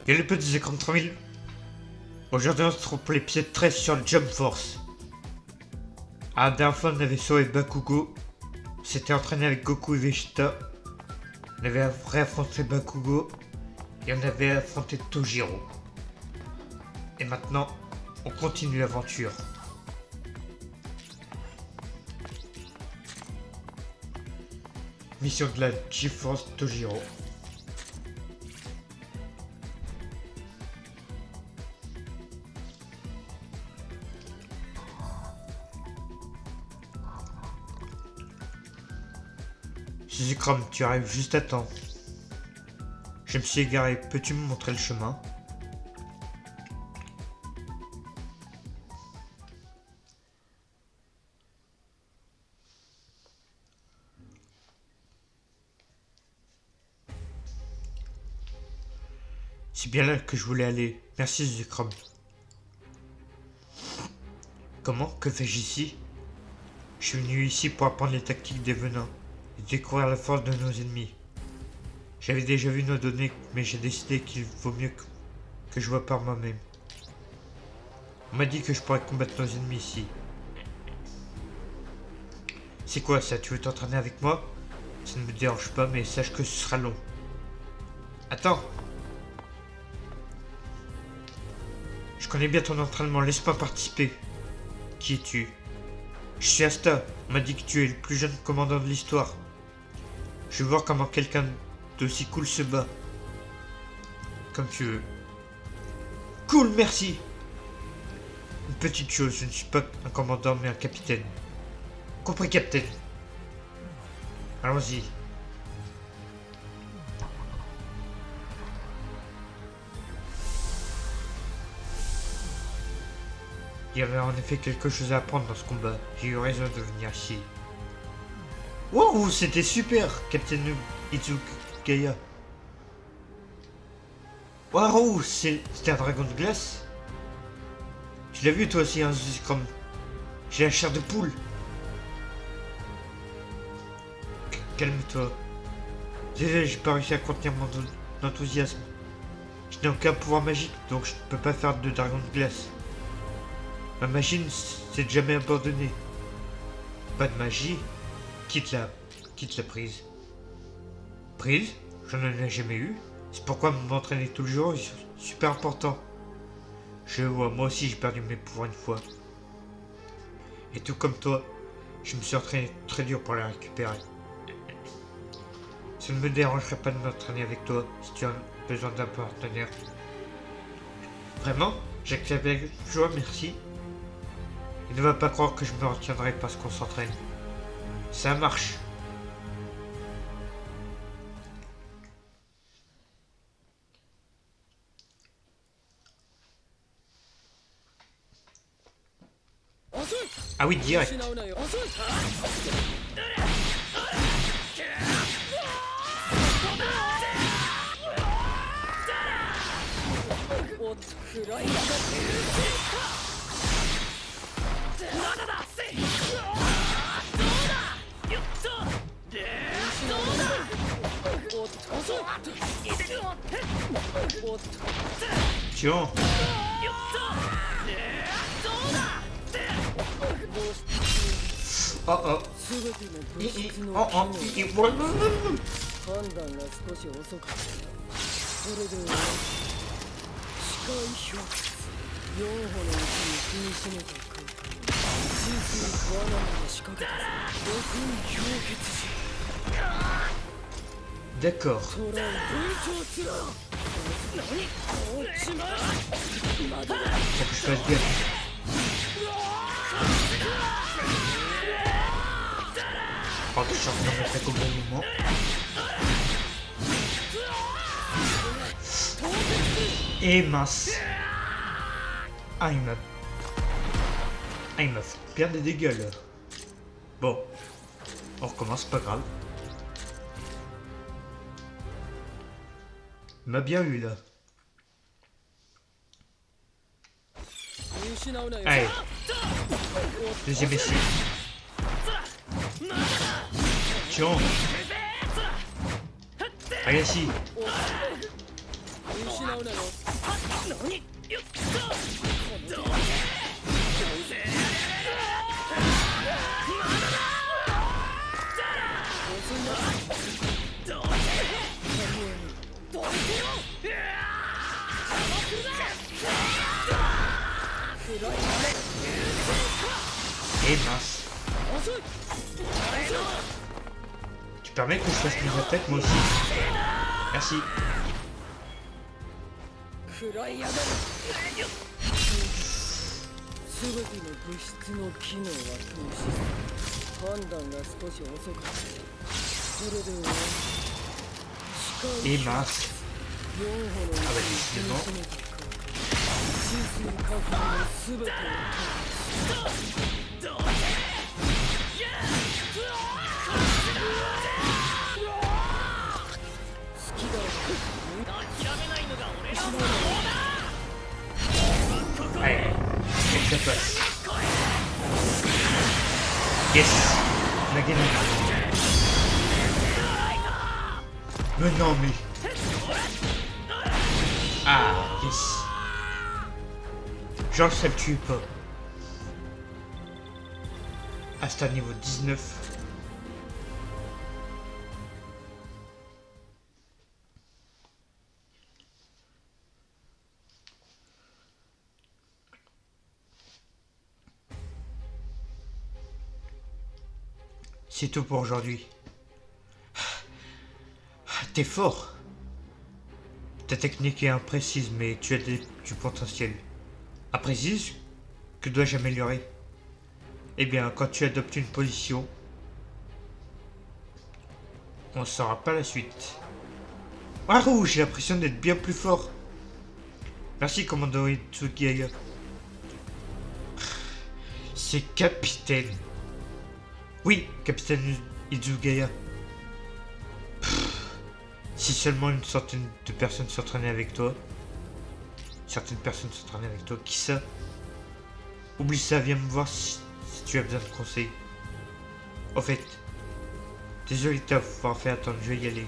Et les petits écrans tranquilles. Aujourd'hui on se trouve pour l'épisode 13 sur le Jump Force. À la dernière fois on avait sauvé Bakugo. On s'était entraîné avec Goku et Vegeta. On avait réaffronté Bakugo. Et on avait affronté Tojiro. Et maintenant on continue l'aventure. Mission de la G-Force Tojiro. Zikrom, tu arrives juste à temps. Je me suis égaré, peux-tu me montrer le chemin? C'est bien là que je voulais aller. Merci Zikrom. Comment? Que fais-je ici? Je suis venu ici pour apprendre les tactiques des venins et découvrir la force de nos ennemis. J'avais déjà vu nos données, mais j'ai décidé qu'il vaut mieux que je vois par moi-même. On m'a dit que je pourrais combattre nos ennemis ici. C'est quoi ça? Tu veux t'entraîner avec moi? Ça ne me dérange pas, mais sache que ce sera long. Attends! Je connais bien ton entraînement, laisse-moi participer. Qui es-tu? Je suis Asta. On m'a dit que tu es le plus jeune commandant de l'histoire. Je veux voir comment quelqu'un d'aussi cool se bat. Comme tu veux. Cool, merci. Une petite chose, je ne suis pas un commandant mais un capitaine. Compris, capitaine. Allons-y. Il y avait en effet quelque chose à apprendre dans ce combat. J'ai eu raison de venir ici. Wow, c'était super, Capitaine Izukaya. Waouh, c'était un dragon de glace. Tu l'as vu toi aussi, hein, Zikrom? J'ai la chair de poule. Calme-toi. Désolé, j'ai pas réussi à contenir mon enthousiasme. Je n'ai aucun pouvoir magique, donc je ne peux pas faire de dragon de glace. Ma magie ne s'est jamais abandonnée. Pas de magie. Quitte la prise. Prise? J'en ai jamais eu. C'est pourquoi m'entraîner tous les jours est super important. Je vois, moi aussi j'ai perdu mes pouvoirs une fois. Et tout comme toi, je me suis entraîné très dur pour les récupérer. Ça ne me dérangerait pas de m'entraîner avec toi si tu as besoin d'un partenaire. Vraiment? J'accepte avec joie, merci. Il ne va pas croire que je me retiendrai parce qu'on s'entraîne. Ça marche. Ah oui, direct. Tiens. Oh oh. D'accord. Faut que je fasse gaffe. Oh, que je suis en train de m'attaquer au bon moment. Et mince. Ah, il m'a fait bien des dégâts là. Bon. On recommence, pas grave. Il m'a bien eu là. Allez. Deuxième essai. Tiens. Allez, ici. Et mince. Tu permets que je fasse mes attaques moi aussi? Merci. Et mince. Ah bah décidément. Allez, et ça passe. Yes, la gagné. Mais non, mais... Ah, yes. Genre, ça le tue pas. Ah, c'est à niveau 19. C'est tout pour aujourd'hui. T'es fort. Ta technique est imprécise, mais tu as du potentiel. Imprécise? Que dois-je améliorer? Eh bien, quand tu adoptes une position, on ne saura pas la suite. Ah, rouge, j'ai l'impression d'être bien plus fort. Merci, commandant Itsugaya. C'est capitaine. Oui, capitaine Itsugaya. Si seulement une centaine de personnes s'entraînaient avec toi. Certaines personnes s'entraînaient avec toi, qui ça? Oublie ça, viens me voir si tu as besoin de conseils. Au fait, désolé de t'avoir fait attendre, je vais y aller.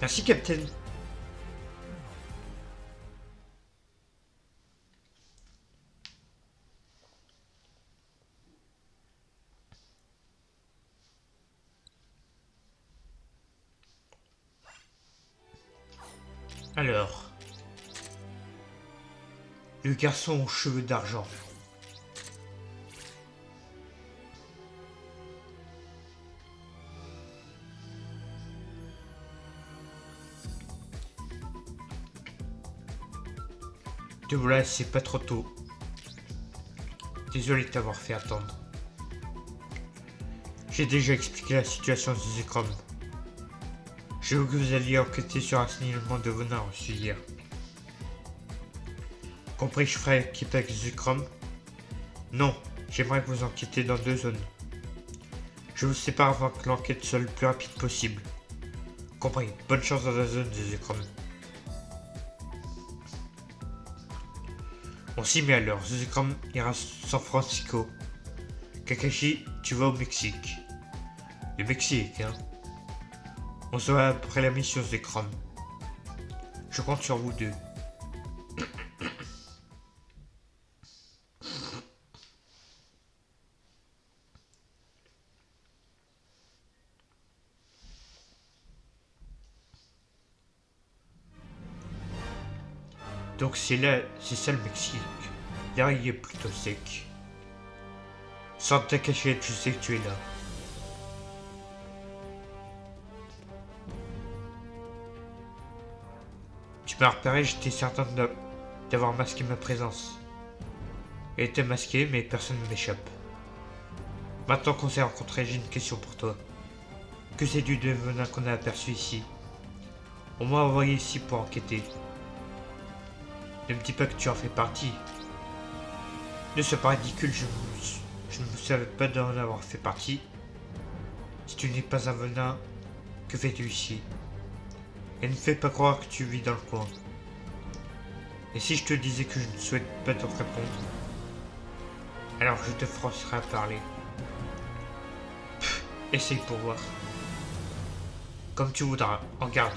Merci, capitaine. Alors, le garçon aux cheveux d'argent. Te voilà, c'est pas trop tôt. Désolé de t'avoir fait attendre. J'ai déjà expliqué la situation de Zekrom. Je veux que vous alliez enquêter sur un signalement de venin reçu hier. Compris que je ferai équipe avec Zekrom? Non, j'aimerais que vous enquêtez dans 2 zones. Je vous sépare avant que l'enquête soit le plus rapide possible. Compris, bonne chance dans la zone de Zekrom. On s'y met alors, Zekrom ira à San Francisco. Kakashi, tu vas au Mexique. Le Mexique, hein? On se voit après la mission Zekrom. Je compte sur vous deux. Donc c'est ça le Mexique. Là il est plutôt sec. Sans ta cachette, je sais que tu es là. Tu m'as repéré, j'étais certain d'avoir masqué ma présence. Elle était masquée, mais personne ne m'échappe. Maintenant qu'on s'est rencontrés, j'ai une question pour toi. Que sais-tu du venin qu'on a aperçu ici? On m'a envoyé ici pour enquêter. Ne me dis pas que tu en fais partie. Ne sois pas ridicule, je ne me savais pas d'en avoir fait partie. Si tu n'es pas un venin, que fais-tu ici? Et ne fais pas croire que tu vis dans le coin. Et si je te disais que je ne souhaite pas te répondre, alors je te forcerai à parler. Essaye pour voir. Comme tu voudras, en garde.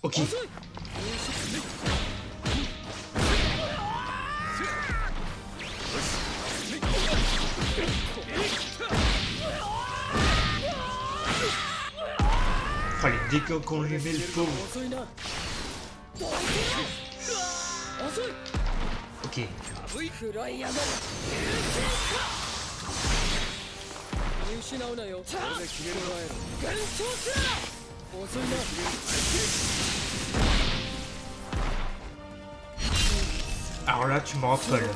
Ok. Oh, les dégâts qu'on lui met, le pauvre. Ok. Alors là, tu me rappelles.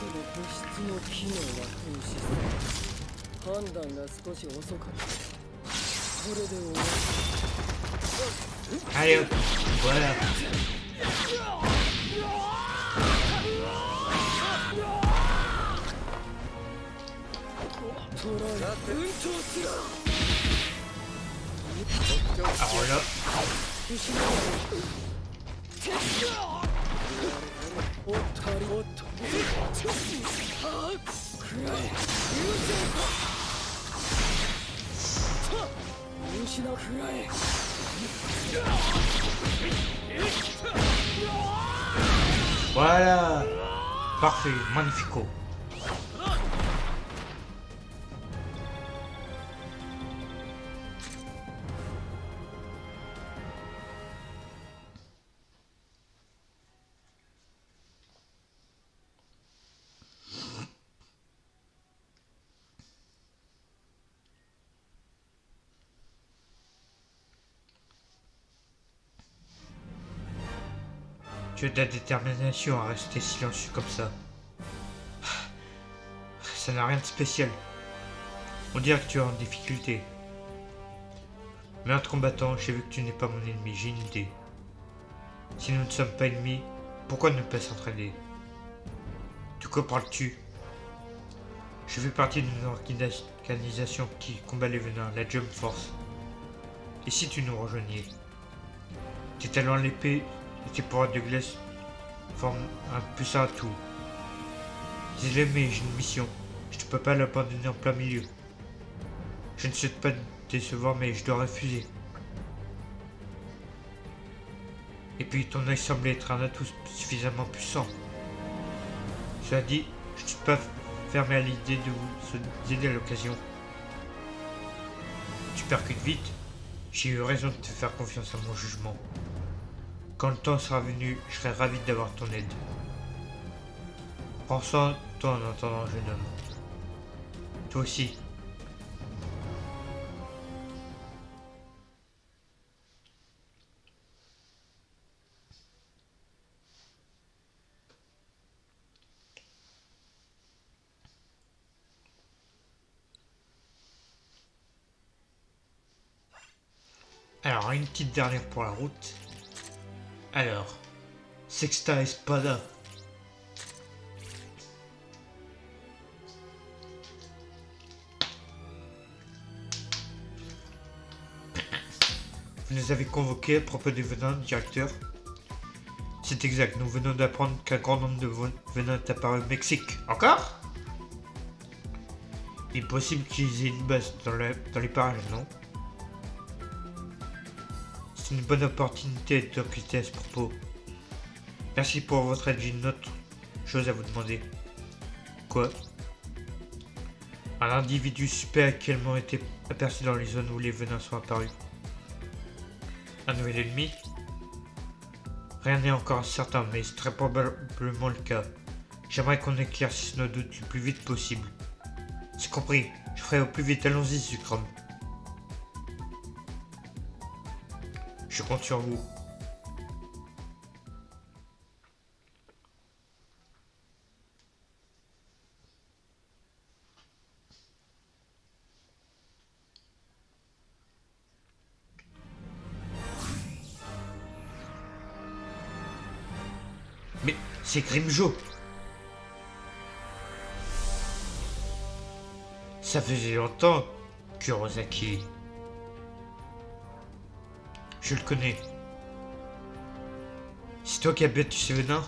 Allez hop, voilà. Alors là. Voilà. Parfait, magnifico. Tu as de la détermination à rester silencieux comme ça. Ça n'a rien de spécial. On dirait que tu es en difficulté. Mais en te combattant, j'ai vu que tu n'es pas mon ennemi, j'ai une idée. Si nous ne sommes pas ennemis, pourquoi ne pas s'entraider? De quoi parles-tu? Je fais partie d'une organisation qui combat les venins, la Jump Force. Et si tu nous rejoignais? Tes talents à l'épée et tes pouvoirs de glace forment un puissant atout. Désolé, mais j'ai une mission. Je ne peux pas l'abandonner en plein milieu. Je ne souhaite pas te décevoir, mais je dois refuser. Et puis ton œil semblait être un atout suffisamment puissant. Cela dit, je ne suis pas fermé à l'idée de vous aider à l'occasion. Tu percutes vite. J'ai eu raison de te faire confiance à mon jugement. Quand le temps sera venu, je serai ravi d'avoir ton aide. Prends soin de toi en attendant, jeune homme. Toi aussi. Alors, une petite dernière pour la route. Alors, Sexta Espada. Vous nous avez convoqués à propos des venins, directeur. C'est exact, nous venons d'apprendre qu'un grand nombre de venins est apparu au Mexique. Encore? Il est possible qu'ils aient une base dans les parages, non? C'est une bonne opportunité de discuter à ce propos. Merci pour votre aide, j'ai une autre chose à vous demander. Quoi? Un individu suspect a actuellement été aperçu dans les zones où les venins sont apparus. Un nouvel ennemi? Rien n'est encore certain, mais c'est très probablement le cas. J'aimerais qu'on éclaircisse nos doutes le plus vite possible. C'est compris, je ferai au plus vite, allons-y, Sucrum. Je compte sur vous. Mais c'est Grimjo. Ça faisait longtemps, Kurosaki. Je le connais. C'est toi qui as battu ces venins?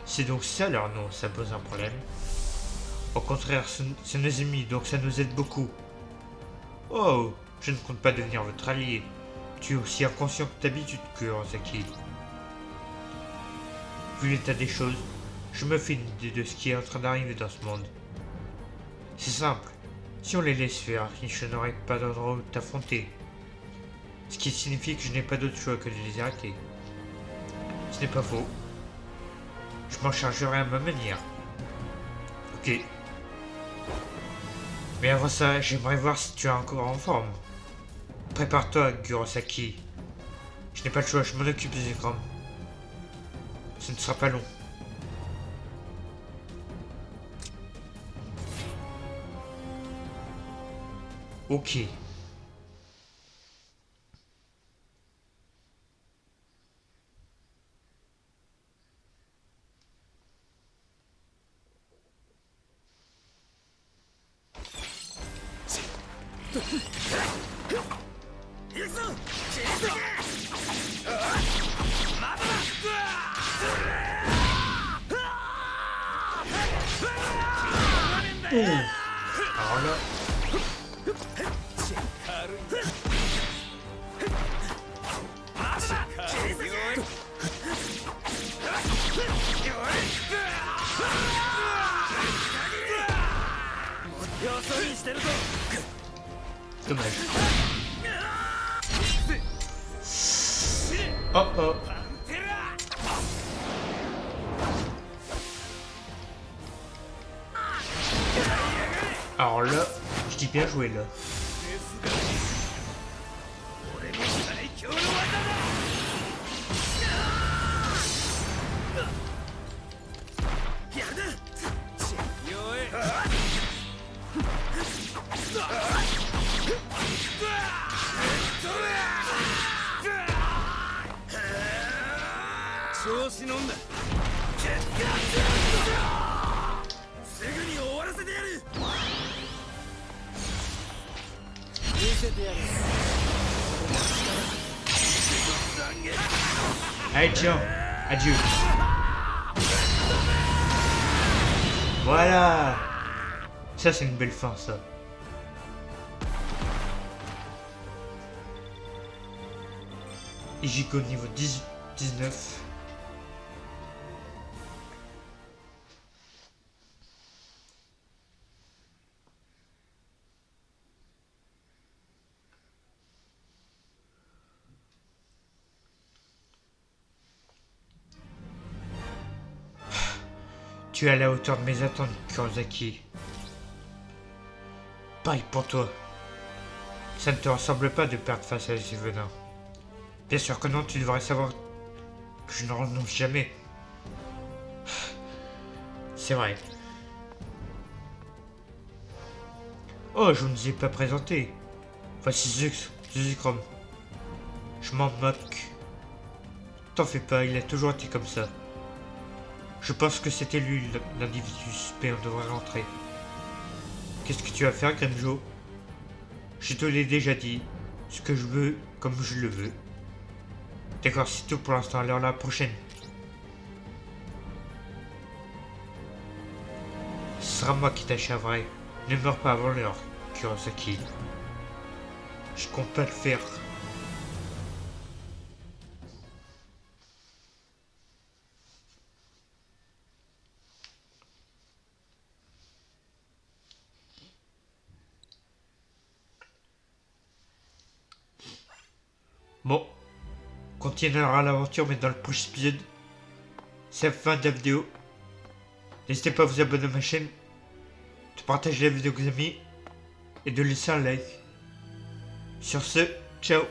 C'est donc ça leur nom, ça pose un problème. Au contraire, c'est nos ennemis, donc ça nous aide beaucoup. Oh, je ne compte pas devenir votre allié. Tu es aussi inconscient que d'habitude, Kurosaki. Vu l'état des choses, je me fais une idée de ce qui est en train d'arriver dans ce monde. C'est simple. Si on les laisse faire, je n'aurai pas d'endroit où t'affronter. Ce qui signifie que je n'ai pas d'autre choix que de les arrêter. Ce n'est pas faux. Je m'en chargerai à ma manière. Ok. Mais avant ça, j'aimerais voir si tu es encore en forme. Prépare-toi, Kurosaki. Je n'ai pas le choix, je m'en occupe des écrans. Ce ne sera pas long. Ok. Alors là... Dommage. Oh oh. Alors là, je dis bien joué là. Allez tiens, adieu. Voilà. Ça c'est une belle fin ça. Ijiko niveau 19. Tu es à la hauteur de mes attentes, Kurosaki. Pareil pour toi. Ça ne te ressemble pas de perdre face à ces venins. Bien sûr que non, tu devrais savoir que je ne renonce jamais. C'est vrai. Oh, je ne vous ai pas présenté. Voici Zukrom. Je m'en moque. T'en fais pas, il a toujours été comme ça. Je pense que c'était lui l'individu suspect, on devrait rentrer. Qu'est-ce que tu vas faire, Grimmjow? Je te l'ai déjà dit. Ce que je veux, comme je le veux. D'accord, c'est tout pour l'instant, alors la prochaine. Ce sera moi qui t'achèverai. Ne meurs pas avant l'heure, Kurosaki. Je compte pas le faire. Bon, on continuera l'aventure mais dans le prochain épisode. C'est la fin de la vidéo. N'hésitez pas à vous abonner à ma chaîne, de partager la vidéo avec vos amis et de laisser un like. Sur ce, ciao.